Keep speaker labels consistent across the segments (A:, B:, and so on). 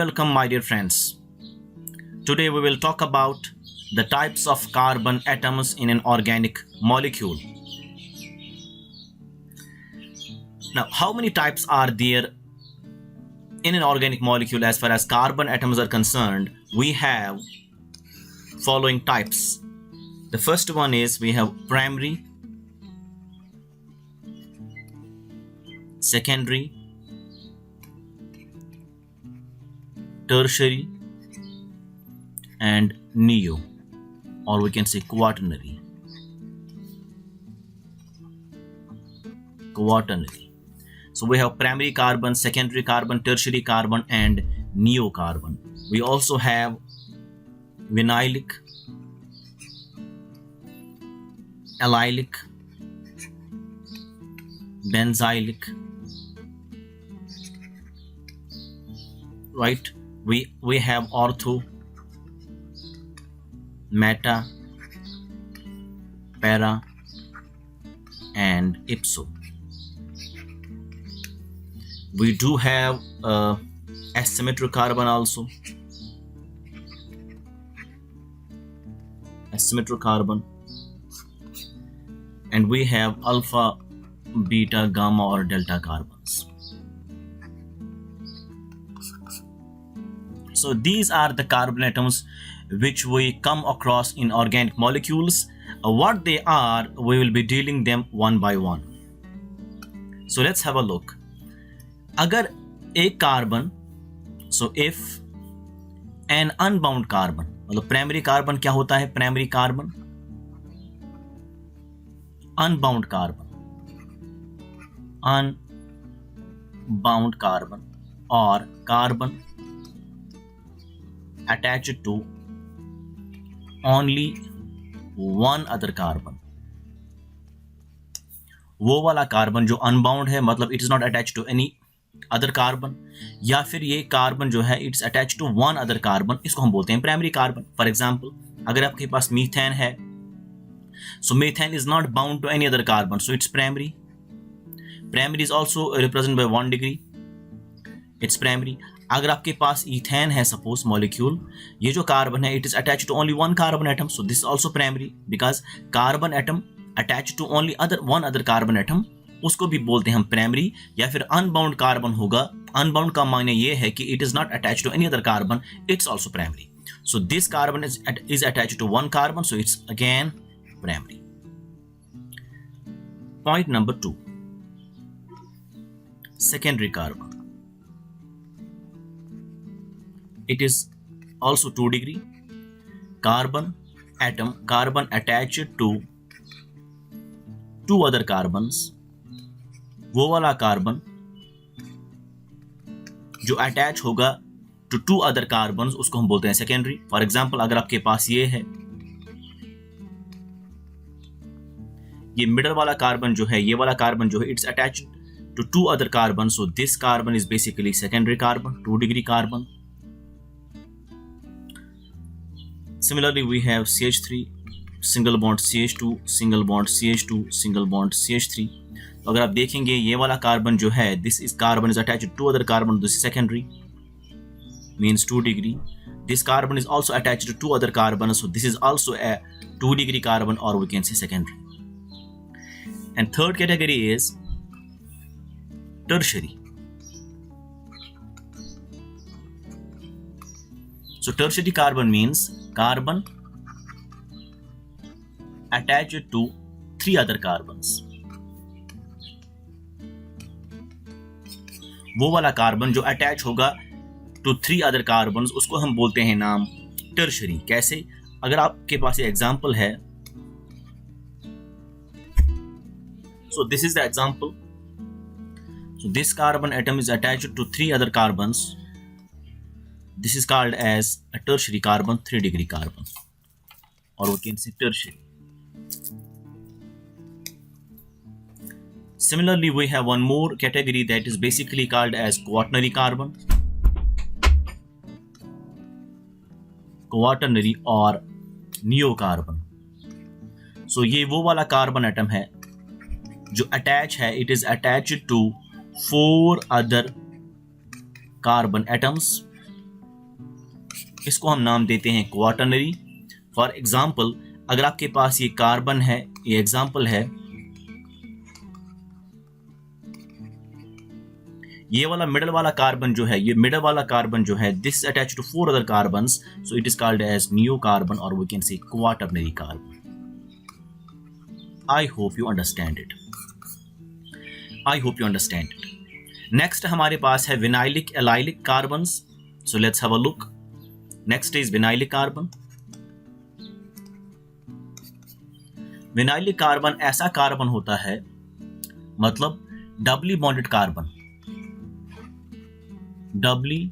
A: welcome, my dear friends. Today we will talk about the types of carbon atoms in an organic molecule. Now, how many types are there in an organic molecule? As far as carbon atoms are concerned, we have following types. The first one is we have primary, secondary, tertiary, and neo, or we can say quaternary. So we have primary carbon, secondary carbon, tertiary carbon, and neo carbon. We also have vinylic, allylic, benzylic, right? We have ortho, meta, para, and ipso. We do have asymmetric carbon also. Asymmetric carbon. And we have alpha, beta, gamma, or delta carbons. So these are the carbon atoms which we come across in organic molecules. What they are, we will be dealing them one by one. So let's have a look. अगर एक carbon, so if an unbound carbon, मतलब primary carbon क्या होता है? Primary carbon, unbound carbon, unbound carbon, और carbon attached to only one other carbon. वो वाला carbon जो अनबाउंड है, मतलब it is not attach to any other carbon, या फिर ये कार्बन जो है it's attach to one other carbon, इसको हम बोलते हैं प्राइमरी कार्बन. फॉर एग्जांपल, अगर आपके पास मीथेन है, so methane is not bound to any other carbon, so it's primary. Primary is also represent by 1 degree, it's primary. अगर आपके पास इथेन है, सपोज मॉलिक्यूल, ये जो कार्बन है it is attach to only one carbon atom, so this also primary, because carbon atom attach to only one other carbon atom, उसको भी बोलते हैं हम प्राइमरी. या फिर अनबाउंड कार्बन होगा, अनबाउंड का मायने ये है कि it is not attach to any other carbon, it's also primary. So this carbon is attach to one carbon, so it's again primary. Point number 2, secondary carbon. It is also 2 degree. Carbon atom, carbon attached to two other carbons. वो वाला carbon जो attach होगा to 2 other carbons, उसको हम बोलते हैं secondary. For example, अगर आपके पास ये है, ये मिडल वाला कार्बन जो है, ये वाला कार्बन जो है it's attached to 2 other carbons, so this carbon is basically secondary carbon, 2 degree carbon. Similarly, we have CH3, single bond CH2, single bond CH2, single bond CH3. तो अगर आप देखेंगे ये वाला कार्बन जो है, this is carbon is attached to 2 other carbon, this is secondary, means 2 degree. This carbon is also attached to 2 other carbons, so this is also a 2 degree carbon, or we can say secondary. And third category is tertiary. So tertiary carbon means carbon attached to 3 other carbons. वो वाला carbon जो attach होगा to 3 other carbons, उसको हम बोलते हैं नाम tertiary. कैसे? अगर आपके पास ये एग्जांपल है, so this is the example. So this carbon atom is attached to 3 other carbons. This is called as a tertiary carbon, 3 degree carbon, or we can say tertiary. Similarly, we have one more category that is basically called as quaternary carbon. Quaternary or neo carbon. So ये वो वाला carbon atom है जो attach है, it is attached to 4 other carbon atoms. इसको हम नाम देते हैं क्वाटरनरी। फॉर एग्जाम्पल, अगर आपके पास ये कार्बन है, ये एग्जाम्पल है, ये वाला मिडल वाला कार्बन जो है, ये मिडल वाला कार्बन जो है, this attach to 4 other carbons, so it is called as neo carbon और we can say quaternary carbon. I hope you understand it. I hope you understand it. Next हमारे पास है vinylic allylic carbons. So let's have a look. Next is vinylic carbon. Vinylic carbon ऐसा carbon होता है, मतलब doubly bonded carbon, doubly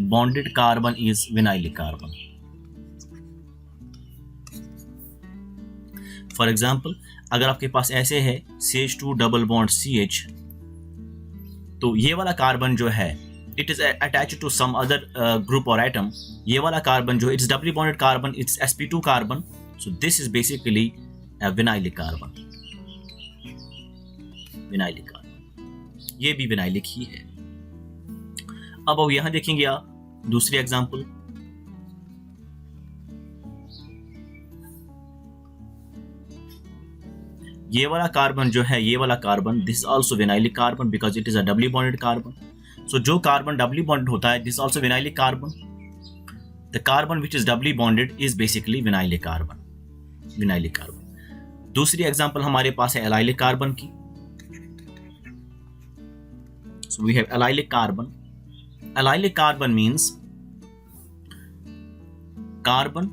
A: bonded carbon is vinylic carbon. For example, अगर आपके पास ऐसे है CH2 डबल बॉन्ड CH, तो ये वाला कार्बन जो है it is attached to some other group और एटम। ये वाला कार्बन जो it's doubly bonded carbon, it's sp2 carbon, so this is basically vinylic carbon. Vinylic carbon, ये भी विनाइलिक ही है। अब यहां देखेंगे आप दूसरी एग्जांपल। ये वाला कार्बन जो है, ये वाला carbon, this also vinylic carbon because it is a doubly bonded carbon. So जो कार्बन डबली बॉन्डेड होता है, this also vinylic carbon. The carbon which is doubly bonded is basically vinylic carbon. Vinylic carbon. दूसरी example हमारे पास है allylic carbon की। So we have allylic carbon. Allylic carbon means carbon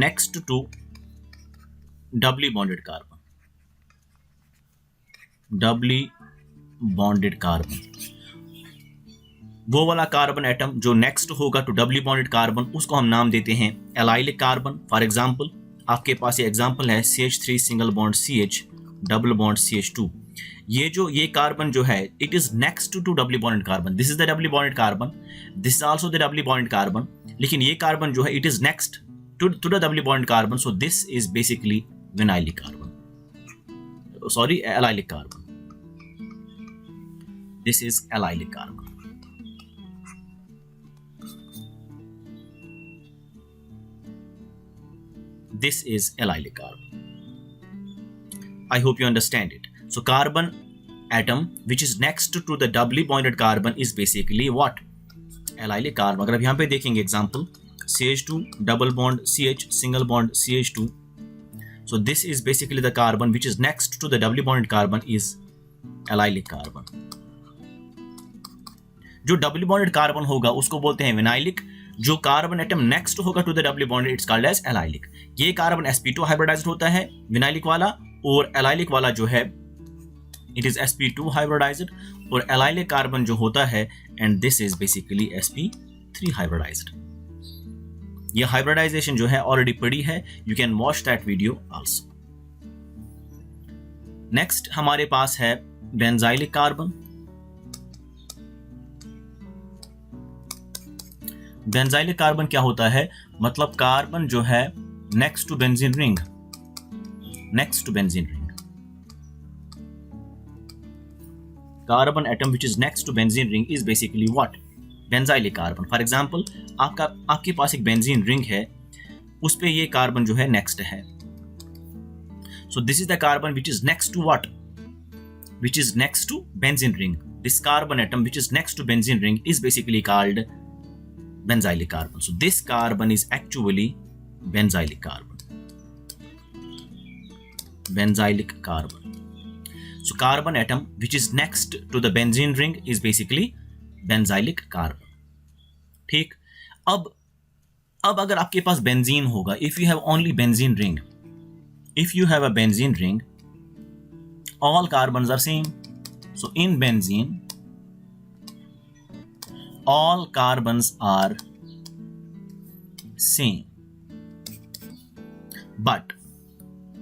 A: next to doubly bonded carbon. Doubly bonded carbon, वो वाला carbon atom जो next होगा to doubly bonded carbon, उसको हम नाम देते हैं एलाइलिक कार्बन। फॉर एग्जाम्पल, आपके पास ये एग्जाम्पल है CH3 single bond CH double bond CH2। ये कार्बन जो है it is next to doubly bonded carbon. This is the doubly bonded carbon, this is also the doubly bonded carbon, लेकिन ये carbon जो है it is next to the doubly bonded carbon, so this is basically vinylic carbon, sorry allylic carbon. This is allylic carbon. This is allylic carbon. I hope you understand it. So carbon atom which is next to the doubly bonded carbon is basically what? Allylic carbon. अगर आप यहाँ पे देखेंगे example, CH2 double bond CH single bond CH2. So this is basically the carbon which is next to the doubly bonded carbon is allylic carbon. जो doubly bonded carbon होगा उसको बोलते हैं विनाइलिक। जो कार्बन एटम नेक्स्ट होगा to the doubly bonded it's called as allylic. ये carbon sp2 hybridized होता है विनाइलिक वाला, और एलाइलिक वाला जो है इट इज sp2 हाइब्रिडाइज्ड, और एलाइलिक कार्बन जो होता है and this is basically sp3 hybridized. ये हाइब्रिडाइजेशन जो है ऑलरेडी पड़ी है, you can watch that video also. Next हमारे पास है बेंजाइलिक कार्बन। बेंजाइलिक कार्बन क्या होता है? मतलब कार्बन जो है next to benzene ring, next to benzene ring, carbon atom which is next to benzene ring is basically what? Benzylic carbon. For example, आपके पास एक बेंजीन रिंग है, उस पे ये कार्बन जो है नेक्स्ट है, so this is the carbon which is next to what? Which is next to benzene ring. This carbon atom which is next to benzene ring is basically called benzylic carbon. So this carbon is actually benzylic carbon. Benzylic carbon. So carbon atom which is next to the benzene ring is basically benzylic carbon. ठीक. अब अगर आपके पास benzene होगा, if you have only benzene ring, if you have a benzene ring, all carbons are same. So in benzene, all carbons are same. But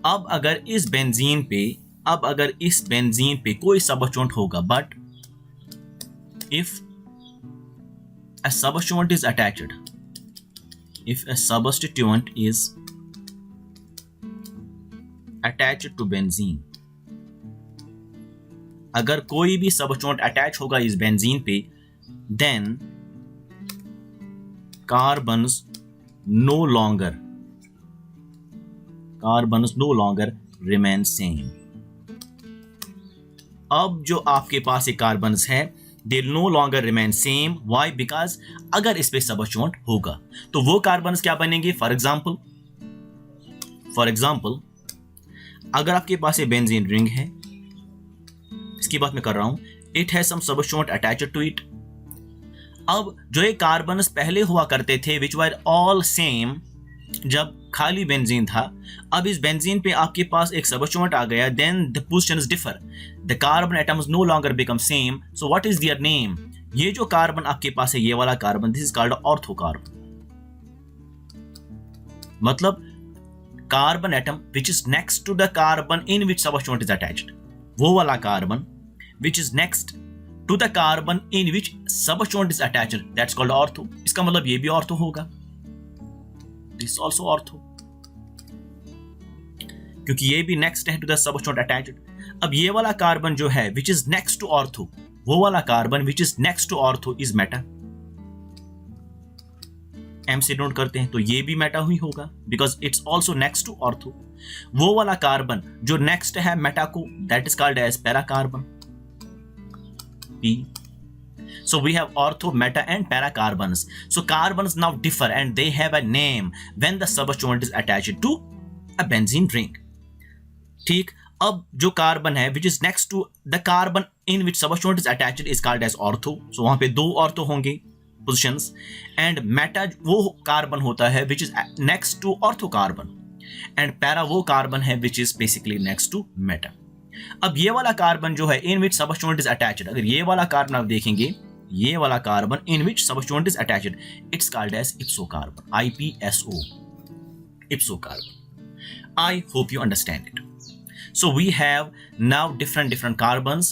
A: अब अगर इस benzene पे कोई सबस्टिट्यूएंट होगा, but if a substituent is attached, if a substituent is attached to benzene, अगर कोई भी सबस्टिट्यूएंट attach होगा इस बेंजीन पे, then carbons no longer remain same. अब जो आपके पास एक कार्बन्स है they no longer remain same. Why? Because अगर इस पे सबस्टिट्यूएंट होगा तो वो कार्बन्स क्या बनेंगे? फॉर एग्जाम्पल अगर आपके पास ये बेंजीन रिंग है, इसकी बात मैं कर रहा हूं, it has some substituent attached to it. अब जो ये कार्बन्स पहले हुआ करते थे विच वर ऑल सेम जब खाली बेंजीन था, अब इस बेंजीन पे आपके पास एक सबस्टिट्यूएंट आ गया, then the positions differ, the carbon atoms no longer become same. So what is their name? ये जो कार्बन आपके पास है, ये वाला carbon, this is called orthocarbon. मतलब carbon atom which is next to the carbon in which substituent is attached, वो वाला carbon which is next to the carbon in which substituent is attached, that's called ortho. इसका मतलब ये भी ortho होगा, this also ortho, क्योंकि ये भी नेक्स्ट है टू द सबस्टिट्यूएंट अटैच्ड. अब ये वाला कार्बन जो है which is next to ortho, वो वाला carbon which is next to ortho is meta. M से नोट करते हैं तो ये भी मेटा ही होगा because it's also next to ortho. वो वाला कार्बन जो नेक्स्ट है मेटा को, that is called as para carbon, P. So we have ortho, meta and para carbons. So carbons now differ and they have a name when the substituent is attached to a benzene ring. ठीक. अब जो carbon है which is next to the carbon in which substituent is attached is called as ortho. So वहां पे दो ortho होंगे positions and meta वो carbon होता है which is next to ortho carbon and para वो कार्बन है which is basically next to meta. अब ये वाला कार्बन जो है इन विच सबस्टिट्यूएंट इज अटैच्ड, अगर ये वाला कार्बन आप देखेंगे, ये वाला carbon in which substituent is attached, it's called as ipso carbon, IPSO, ipso carbon. I hope you understand it. So we have now different carbons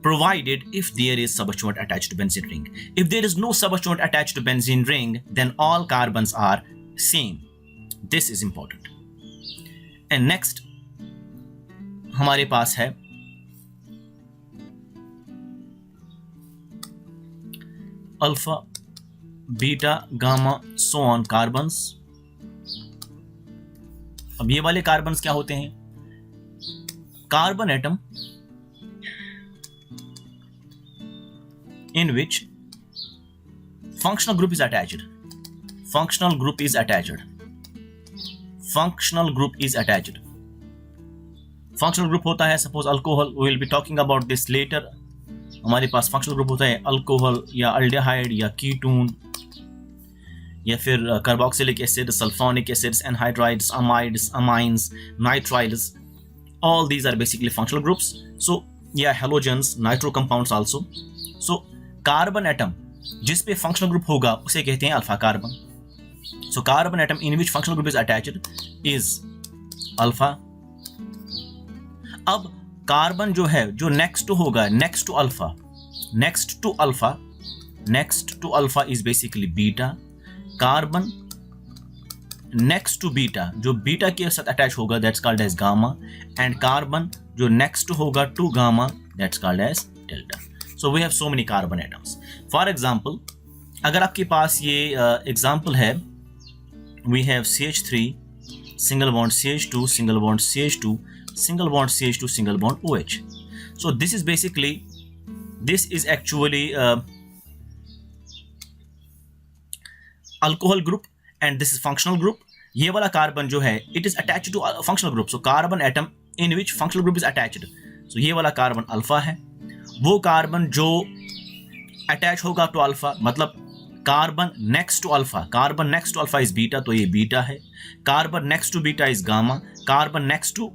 A: provided if there is substituent attached to benzene ring. If there is no substituent attached to benzene ring, then all carbons are same. This is important. And next हमारे पास है alpha, beta, gamma, so on carbons. अब ये वाले carbons क्या होते हैं? Carbon atom in which functional group is attached. Functional group is attached. Functional group is attached. Functional group होता है suppose alcohol, we will be talking about this later. हमारे पास functional group होता है अल्कोहल या aldehyde या ketone या फिर carboxylic acid, sulphonic acids, anhydrides, amides, amines, nitriles. All these are basically functional groups. So yeah, halogens, nitro compounds also. So carbon atom जिस पे functional group होगा उसे कहते हैं alpha carbon. So carbon atom in which functional group is attached is alpha. अब carbon जो है जो नेक्स्ट टू होगा, next to alpha, next to alpha is basically beta. Carbon next to beta, जो बीटा के साथ अटैच होगा, that's called as gamma. And carbon जो नेक्स्ट होगा to gamma, that's called as delta. So we have so many carbon atoms. For example, अगर आपके पास ये example है, we have CH3 single bond CH2 single bond CH2 single bond CH2 single bond OH. So this is actually alcohol group and this is functional group. ये वाला carbon जो है it is attached to functional group. So carbon atom in which functional group is attached. So ये वाला carbon alpha है. वो carbon जो attach होगा टू अल्फा, मतलब carbon next to alpha, carbon next to alpha is beta, तो ये beta है. Carbon next to beta is gamma, carbon next to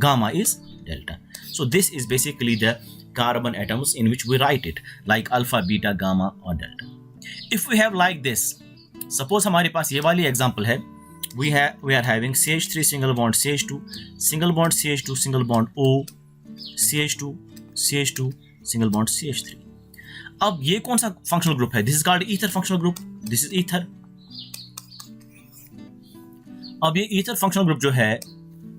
A: gamma is delta. So this is basically the carbon atoms in which we write it like alpha, beta, gamma और delta. If we have like this, suppose हमारे पास ये वाली example है, we are having CH3 single bond CH2 single bond CH2 single bond O CH2 single bond CH3. अब ये कौन सा फंक्शनल ग्रुप है? This is called ether functional group. This is ether. अब ये ईथर फंक्शनल ग्रुप जो है,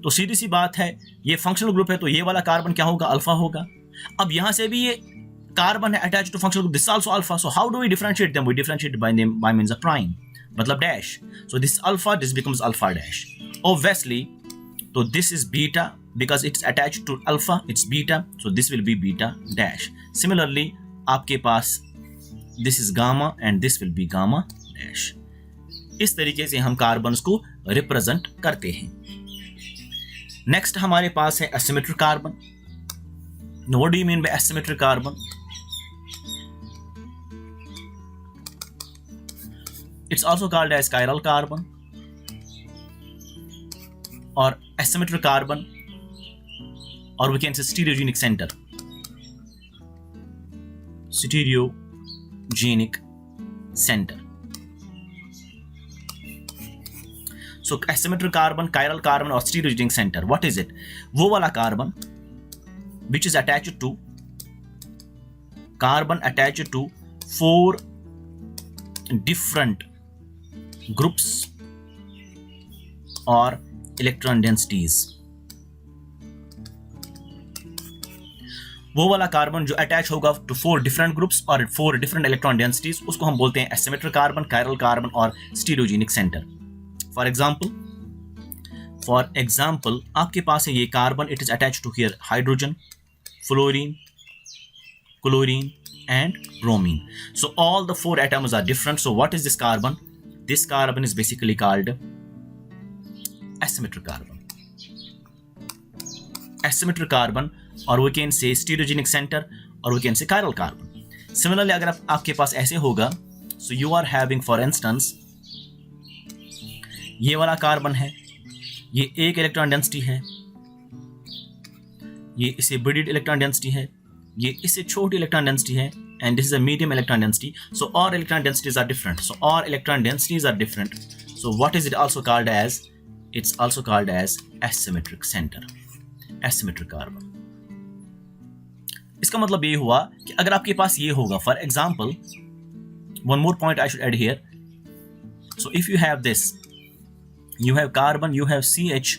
A: तो सीधी सी बात है, ये फंक्शनल ग्रुप है तो ये वाला कार्बन क्या होगा? अल्फा होगा. अब यहां से भी ये carbon है attached to functional group, this is also alpha. So how do we differentiate them? We differentiate by them by means of prime, मतलब dash. So this is alpha, this becomes alpha dash. Obviously, so this is beta because it's attached to alpha, it's beta. So this will be beta dash. Similarly, आपके पास this is gamma and this will be gamma dash. इस तरीके से हम carbons को represent करते हैं. Next हमारे पास है asymmetric carbon. Now what do you mean by asymmetric carbon? It's also called as chiral carbon or asymmetric carbon, or we can say stereogenic center. Stereogenic center. So asymmetric carbon, chiral carbon or stereogenic center, what is it? वो वाला carbon which is attached to four different groups or electron densities. वो वाला carbon जो attach होगा to 4 different groups और 4 different electron densities, उसको हम बोलते हैं एसिमेट्रिक कार्बन, कायरल कार्बन और स्टीरियोजेनिक सेंटर. फॉर एग्जांपल आपके पास है ये carbon, it is attach to here hydrogen, fluorine, chlorine and bromine. So all the 4 atoms are different. So what is this carbon? This carbon is basically called asymmetric carbon. Asymmetric carbon, or we can say stereogenic center, or we can say chiral carbon. Similarly, अगर आपके पास ऐसे होगा, so you are having for instance ये वाला carbon है, ये एक electron density है, ये इससे बड़ी इलेक्ट्रॉन डेंसिटी है, ये इससे छोटी इलेक्ट्रॉन डेंसिटी है, and this is a medium electron density. So all electron densities are different. So what is it also called as? It's also called as asymmetric center, asymmetric carbon. इसका मतलब ये हुआ कि अगर आपके पास ये होगा, for example, one more point I should add here. So if you have this, you have carbon, you have CH,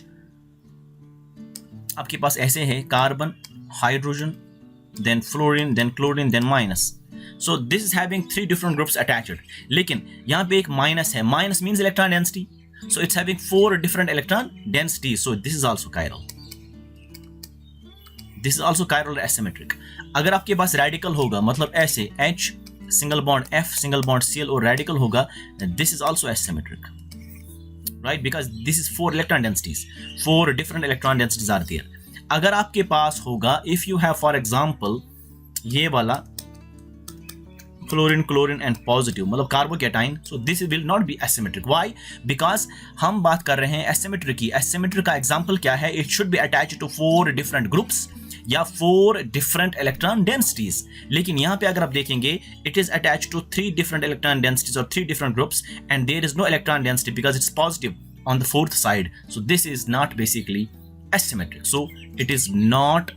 A: आपके पास ऐसे है carbon, hydrogen, then fluorine, then chlorine, then minus. So this is having 3 different groups attached. लेकिन यहाँ पे एक minus है. Minus means electron density. So it's having 4 different electron densities. So this is also chiral. This is also chiral asymmetric. अगर आपके पास radical होगा, मतलब ऐसे H single bond F single bond Cl और radical होगा, this is also asymmetric, right? Because this is 4 electron densities. 4 different electron densities are there. अगर आपके पास होगा, if you have for example ये वाला क्लोरीन एंड पॉजिटिव, मतलब carbocation, so this will not be asymmetric. Why? Because हम बात कर रहे हैं asymmetric की. asymmetric का एग्जांपल क्या है? It should be attached to 4 different groups या 4 different electron densities. लेकिन यहाँ पे अगर आप देखेंगे, it is attached to 3 different electron densities or 3 different groups, and there is no electron density because it's positive on the 4th side. So this is not basically asymmetric. So it is not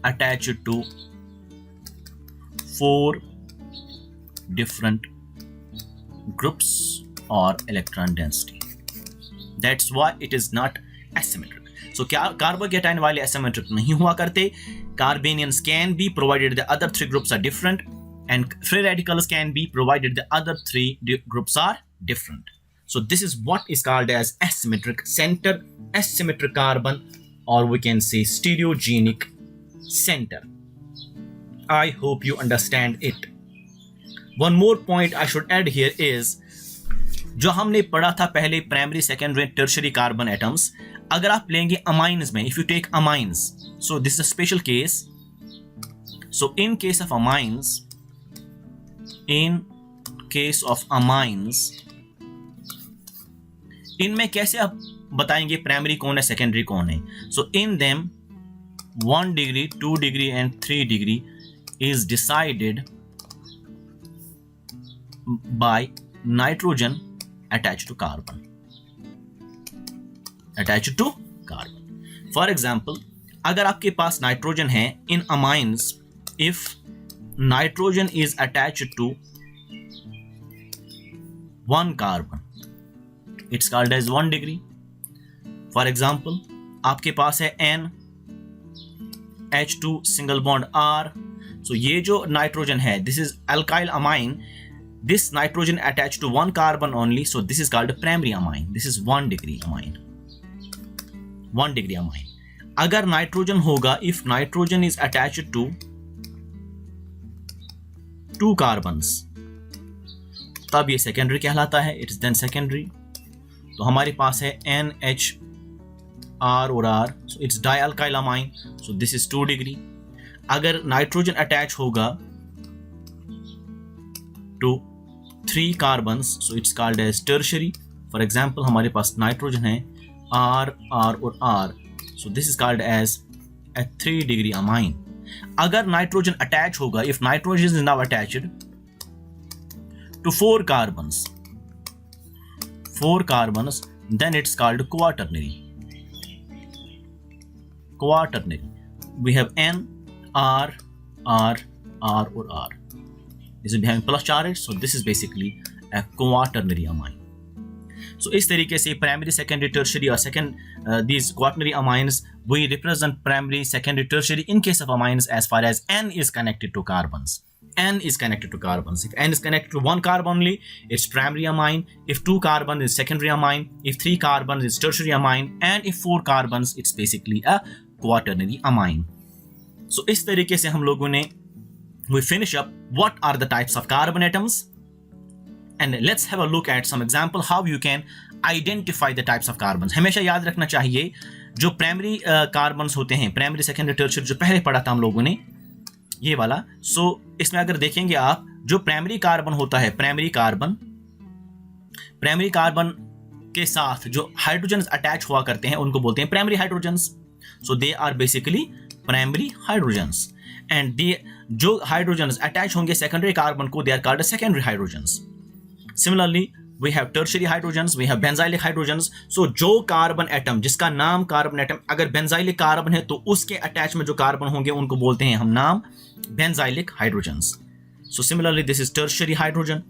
A: attached to 4 different groups or electron density. That's why it is not asymmetric. So क्या carbocation वाले asymmetric नहीं हुआ करते. Carbanions can be provided the other 3 groups are different, and free radicals can be provided the other 3 groups are different. So this is what is called as asymmetric center, asymmetric carbon, or we can say stereogenic center. I hope you understand it. One more point I should add here is, जो हमने पढ़ा था पहले primary, secondary, tertiary carbon atoms, अगर आप लेंगे amines में, if you take amines, so this is a special case. So in case of amines, इनमें कैसे आप बताएंगे प्राइमरी कौन है, सेकेंडरी कौन है? So in them 1 degree, 2 degree and 3 degree is decided by nitrogen attached to carbon. For example, अगर आपके पास नाइट्रोजन है in amines, if nitrogen is attached to 1 carbon, it's called as 1 degree. For example, आपके पास है N, H2 single bond R, सो ये जो nitrogen है, this is alkyl amine, this nitrogen attach to one carbon only, so this is called primary amine, this is 1 degree amine, 1 degree amine. अगर nitrogen होगा, if nitrogen is attached to 2 carbons, तब ये secondary कहलाता है, it's then secondary. तो हमारे पास है NHR और R, so it's dialkyl amine, so this is 2 degree. अगर नाइट्रोजन अटैच होगा to 3 carbons, so it's called as tertiary. For example हमारे पास नाइट्रोजन है R, R और R, so this is called as a 3 degree amine. अगर nitrogen attach होगा, if nitrogen is now attached to 4 carbons, 4 carbons, then it's called quaternary. Quaternary. We have N, R, R, R or R. This is having plus charge, so this is basically a quaternary amine. So इस तरीके से primary, secondary, tertiary or these quaternary amines, we represent primary, secondary, tertiary in case of amines as far as N is connected to carbons. N is connected to carbons. If N is connected to 1 carbon only, it's primary amine. If 2 carbons, it's secondary amine. If 3 carbons, it's tertiary amine. And if 4 carbons, it's basically a quaternary amine. So इस तरीके से हम लोगों ने we finish up what are the types of carbon atoms, and let's have a look at some example how you can identify the types of carbons. हमेशा याद रखना चाहिए जो प्राइमरी कार्बन्स होते हैं, प्राइमरी, सेकेंडरी, टर्शियरी, जो पहले पढ़ा था हम लोगों ने ये वाला। सो इसमें अगर देखेंगे आप, जो प्राइमरी कार्बन होता है, प्राइमरी कार्बन के साथ जो हाइड्रोजन अटैच हुआ करते हैं उनको बोलते हैं primary hydrogens. So they are basically primary hydrogens, and they जो हाइड्रोजन्स अटैच होंगे सेकेंडरी कार्बन को, they are called secondary hydrogens. Similarly we have tertiary hydrogens, we have benzylic hydrogens. So जो कार्बन एटम, जिसका नाम carbon atom, अगर benzylic carbon है तो उसके अटैच में जो कार्बन होंगे उनको बोलते हैं हम नाम benzylic hydrogens. So similarly this is tertiary hydrogen,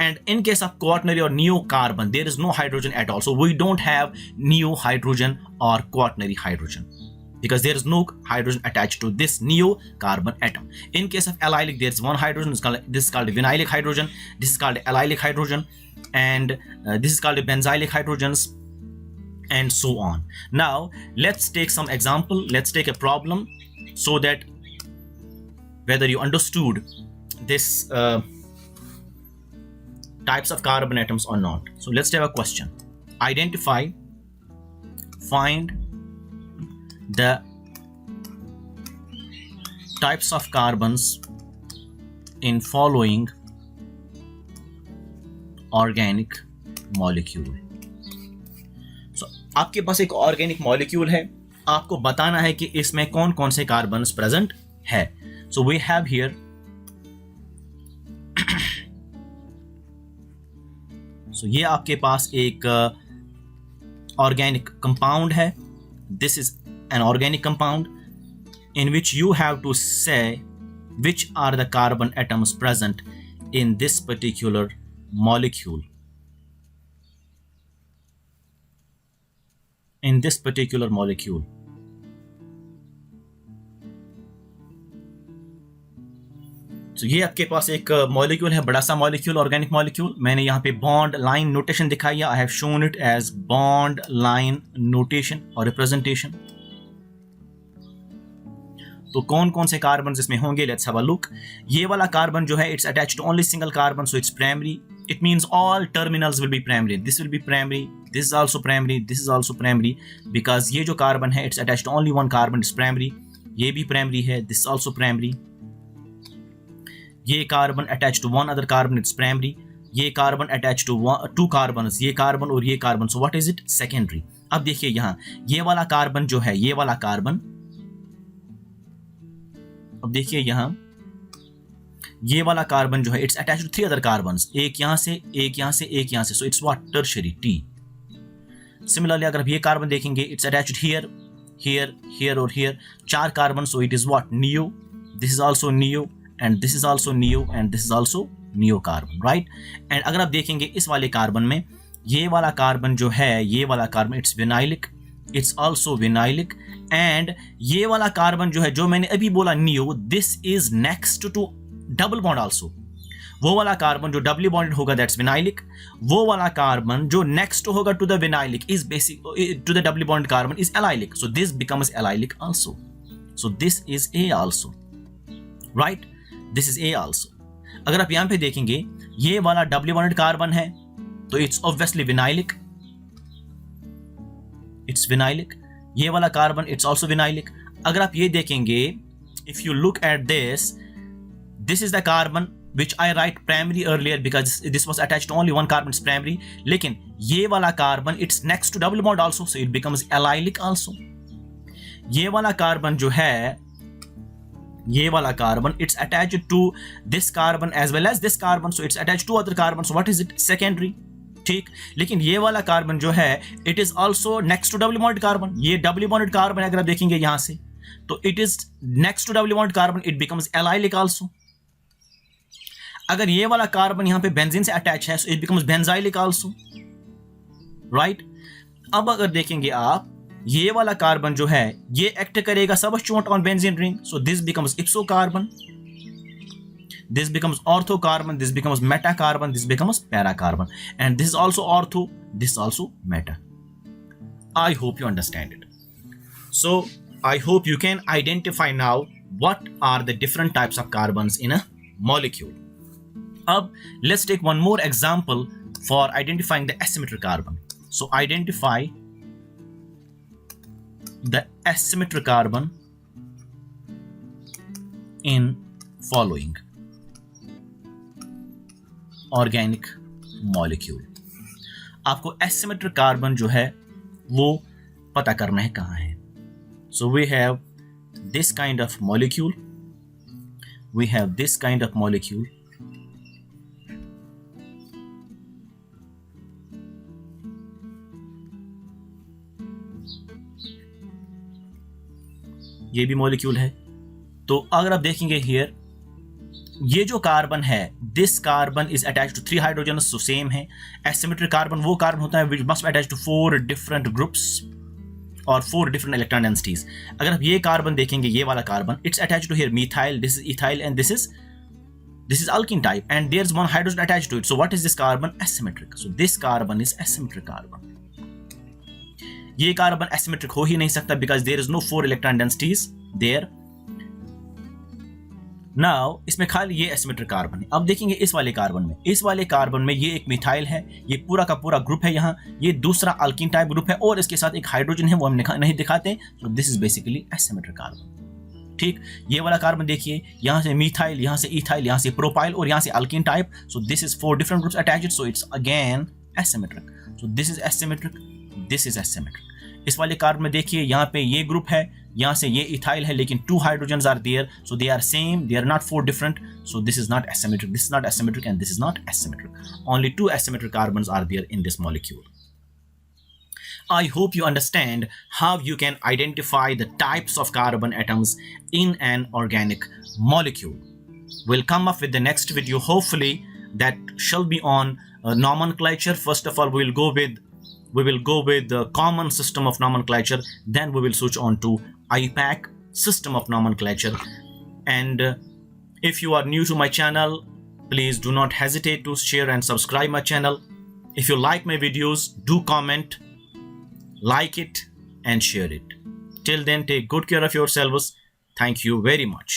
A: and in case of quaternary or neo carbon there is no hydrogen at all, so we don't have neo hydrogen or quaternary hydrogen because there is no hydrogen attached to this neo carbon atom. In case of allylic there is one hydrogen, this is called vinylic hydrogen, this is called allylic hydrogen, and this is called benzylic hydrogens, and so on. Now let's take some example, let's take a problem so that whether you understood this types of carbon atoms or not. So let's have a question. Identify, find the types of carbons in following organic molecule. So आपके पास एक organic molecule है, आपको बताना है कि इसमें कौन कौन से कार्बन्स प्रेजेंट है। So we have here so ये आपके पास एक ऑर्गेनिक कंपाउंड है, this is an organic compound in which you have to say which are the carbon atoms present in this particular molecule. In this particular molecule. तो ये आपके पास एक मॉलिक्यूल है, बड़ा सा मॉलिक्यूल, ऑर्गेनिक मॉलिक्यूल। मैंने यहाँ पे बॉन्ड लाइन नोटेशन दिखाई है, I have shown it as bond line notation और रिप्रेजेंटेशन। तो कौन कौन से कार्बन इसमें होंगे, लेट्स हैव अ लुक। ये वाला कार्बन जो है it's attached to only single carbon, so it's primary. It means all terminals will be primary. This will be primary. This is also primary. This is also primary. Because ये जो carbon है, it's attached to only one carbon, it's primary. ये भी primary है. This is also primary. ये carbon attached to one other carbon, it's primary. ये carbon attached to 2 carbons. ये carbon और ये carbon. So what is it? Secondary. अब देखिए यहाँ ये वाला कार्बन जो है, ये वाला कार्बन, अब देखिए यहाँ ये वाला कार्बन जो है it's attached to 3 other carbons, एक यहाँ से, एक यहाँ से, एक यहाँ से, so it's what, tertiary, T. Similarly अगर आप ये कार्बन देखेंगे it's attached here, here, here और here, 4 carbon, so it is what, neo, this is also neo, and this is also neo, and this is also neo carbon, right. And अगर आप देखेंगे इस वाले कार्बन में, ये वाला कार्बन जो है, ये वाला carbon it's vinylic, it's also vinylic. And ये वाला कार्बन जो है, जो मैंने अभी बोला neo, this is next to double bond also. वो वाला कार्बन जो डबली बॉन्डेड होगा दैट्स विनाइलिक, वो वाला कार्बन जो नेक्स्ट होगा to the vinylic is basic to the doubly bond carbon is allylic, so this becomes allylic also, so this is a also, right, this is a also. अगर आप यहां पे देखेंगे ये वाला डबली बॉन्डेड कार्बन है तो it's obviously vinylic, it's vinylic. ये वाला कार्बन इट्स ऑल्सो विनाइलिक। अगर आप ये देखेंगे, if you look at this is the carbon which I write primary earlier because this was attached to only one carbon, it's primary. लेकिन ये वाला carbon it's next to double bond also, so it becomes allylic also. ये वाला carbon जो है, ये वाला carbon it's attached to this carbon as well as this carbon, so it's attached to other carbon, so what is it? Secondary. ठीक, लेकिन ये वाला कार्बन जो है it is also next to double bonded carbon. ये double bonded carbon अगर आप देखेंगे यहाँ से तो it is next to double bonded carbon, it becomes allylic also. अगर ये वाला कार्बन यहां पे बेंजीन से अटैच है, so it becomes benzylic also, right. अब अगर देखेंगे आप, ये वाला कार्बन जो है ये एक्ट करेगा substitute on benzene ring, so this becomes ipso carbon, this becomes ortho carbon, this becomes meta carbon, this becomes para carbon, and this is also ortho, this also meta. I hope you understand it. So I hope you can identify now what are the different types of carbons in a molecule. अब let's take one more example for identifying the asymmetric carbon. So identify the asymmetric carbon in following organic molecule. आपको asymmetric carbon जो है वो पता करना है कहाँ है। So we have this kind of molecule, we have this kind of molecule, ये भी मॉलिक्यूल है। तो अगर आप देखेंगे हियर, ये जो कार्बन है, this carbon is attached to 3 hydrogens, so same है। एसिमेट्रिक कार्बन वो कार्बन होता है which must attach to 4 different groups और 4 डिफरेंट इलेक्ट्रॉन डेंसिटीज। अगर आप ये कार्बन देखेंगे, ये वाला carbon it's attached to here methyl, this is ethyl and this is alkene type and there's one hydrogen attached to it, so what is this carbon? Asymmetric, so this carbon is asymmetric carbon. ये carbon asymmetric हो ही नहीं सकता because there is no 4 electron densities there. Now इसमें खाली ये asymmetric carbon है। अब देखेंगे इस वाले कार्बन में, इस वाले कार्बन में ये एक मिथाइल है, ये पूरा का पूरा ग्रुप है यहाँ, ये दूसरा अल्कीन टाइप ग्रुप है और इसके साथ एक हाइड्रोजन है, वो हम नहीं दिखाते, तो this is basically asymmetric carbon. ठीक, ये वाला कार्बन देखिए, यहाँ से मिथाइल, यहाँ से इथाइल, यहाँ से प्रोपाइल और यहाँ से alkyne type, so this is 4 different groups attached, so it's again asymmetric, so this is asymmetric, this is asymmetric. इस वाले कार्बन में देखिए, यहाँ पे ये ग्रुप है, यहाँ से ये इथाइल है, लेकिन 2 hydrogens are there, so they are same, they are not 4 different, so this is not asymmetric, this is not asymmetric and this is not asymmetric. Only 2 asymmetric carbons are there in this molecule. I hope you understand how you can identify the types of carbon atoms in an organic molecule. We'll come up with the next video, hopefully that shall be on nomenclature. First of all, we will go with the common system of nomenclature, then we will switch on to IUPAC system of nomenclature. And if you are new to my channel, please do not hesitate to share and subscribe my channel. If you like my videos, do comment, like it and share it. Till then, take good care of yourselves. Thank you very much.